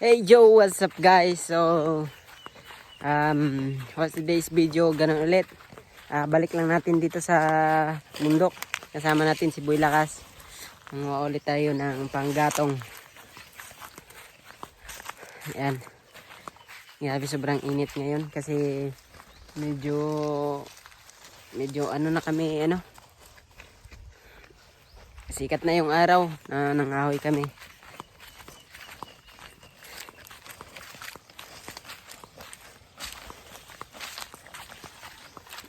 Hey Joe, what's up guys? What's today's video? Ganun ulit. Balik lang natin dito sa bundok. Kasama natin si Boy Lakas. Manguha ulit tayo ng panggatong. Ayan. Grabe, sobrang init ngayon kasi medyo ano na kami, sikat na yung araw na nangahoy kami.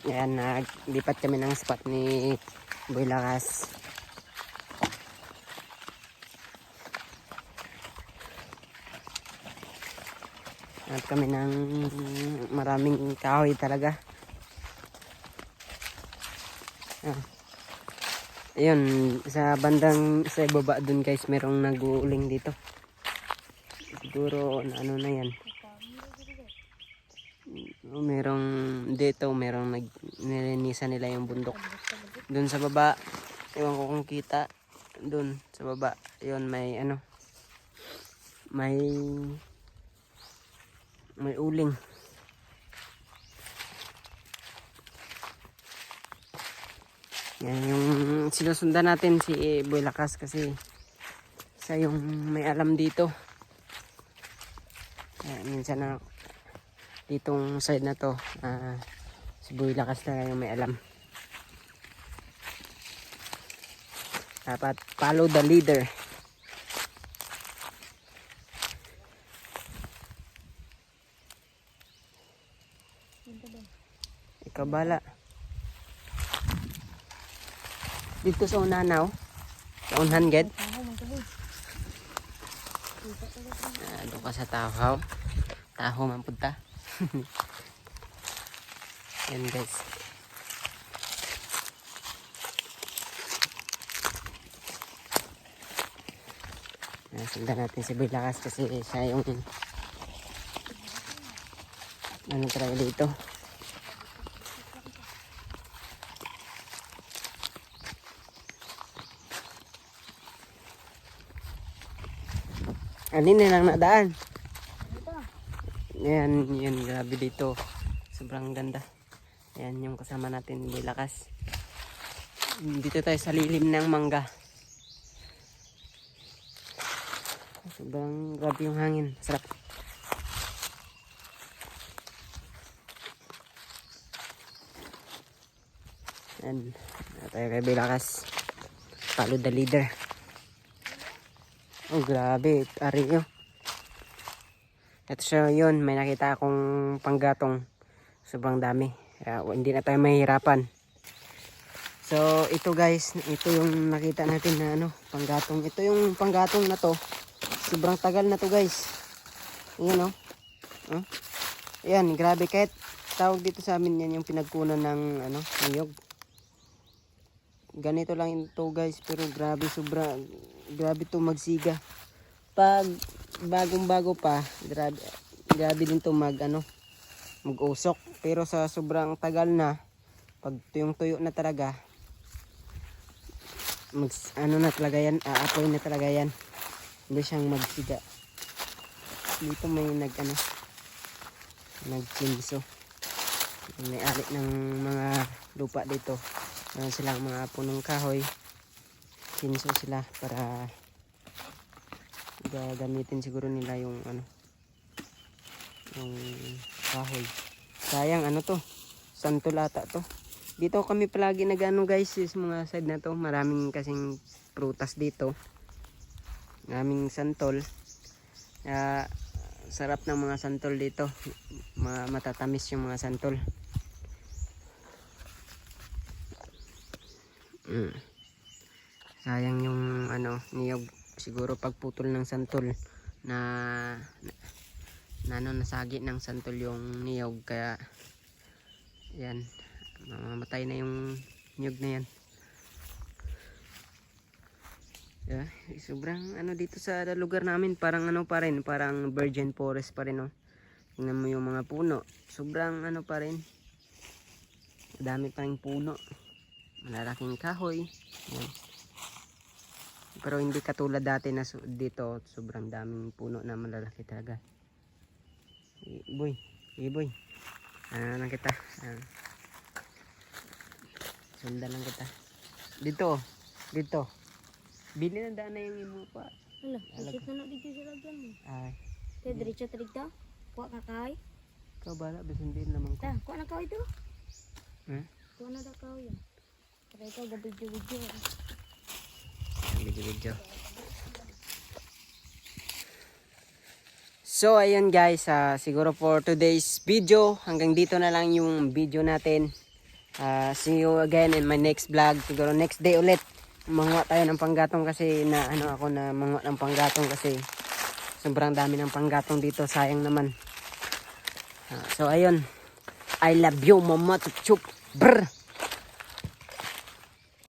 Ayan, naglipat kami ng spot ni Boy Lakas. At kami ng maraming kahoy talaga. Ayun, sa bandang sa ibaba dun guys, merong nag-uuling dito. Siguro ano na yan. Merong dito, merong nilinisan nila yung bundok. Dun sa baba, ewan ko kung kita. Dun sa baba, yun may may uling. Yan yung sinusundan natin, si Boy Lakas, kasi siya yung may alam dito. Minsan na ditong side na to, si Boy Lakas na yung may alam. Dapat follow the leader. Ikaw bala. Dito sa unanaw, sa unhan ged. Doon ka sa tahaw. Taho man punta. Yan guys. Sundan natin si Boy Lakas kasi siya yung talaga dito. Alin na lang nadaan. Ayan, yun, grabe dito. Sobrang ganda. Ayan yung kasama natin, Boy Lakas. Dito tayo sa lilim ng mangga. Sobrang grabe yung hangin. Sarap. Ayan, tayo kay Boy Lakas. Follow the leader. Oh, grabe. Ari yun. Ito siya yun. May nakita akong panggatong. Sobrang dami. Kaya hindi na tayo mahihirapan. So, ito guys. Ito yung nakita natin na panggatong. Ito yung panggatong na to. Sobrang tagal na to guys. Ayan Ayan, grabe. Kahit tawag dito sa amin yan yung pinagkunan ng niyog. Ganito lang ito guys. Pero grabe, grabe to magsiga. Pag bagong bago pa, grabe din to mag-usok. Pero sa sobrang tagal na, pag tuyong-tuyo na talaga, na talaga yan, aapoy na talaga yan. Hindi siyang magsiga. Dito may nagchinso. May ari ng mga lupa dito. Meron silang mga punong kahoy. Chinso sila para gagamitin siguro nila yung yung kahoy. Sayang to, santol ata to. Dito kami palagi guys, is mga side na to. Maraming kasing prutas dito. Maraming santol. Sarap ng mga santol dito. Matatamis yung mga santol. Sayang yung niyog. Siguro pagputol ng santol nasagi ng santol yung niyog, kaya yan, mamamatay na yung niyog na yan. Sobrang dito sa lugar namin, parang pa rin, parang virgin forest pa rin. Tingnan mo yung mga puno, sobrang pa rin, dami pa rin puno, malalaking kahoy. Yan. Pero hindi katulad dati na dito sobrang daming puno na malalaki talaga. Boy, boy. Lang kita. Sundan lang kita. Dito, dito. Bili na daan na yung imo pa. Hala, isip na dito sa lagyan mo. Ay, Kaya diretso taligta. Kuha ka kaway. ikaw bala, bisundin naman ko. Ta, kuha na kaway to. Hmm? Kuha na daw kaway yan. Para ikaw gabidyo-bidyo. Video. So ayun guys, siguro for today's video, hanggang dito na lang yung video natin. See you again in my next vlog. Siguro next day ulit. Manguha tayo ng panggatong kasi na ako na manguha ng panggatong kasi sobrang dami ng panggatong dito, sayang naman. So ayun. I love you mama chup chup. Brr.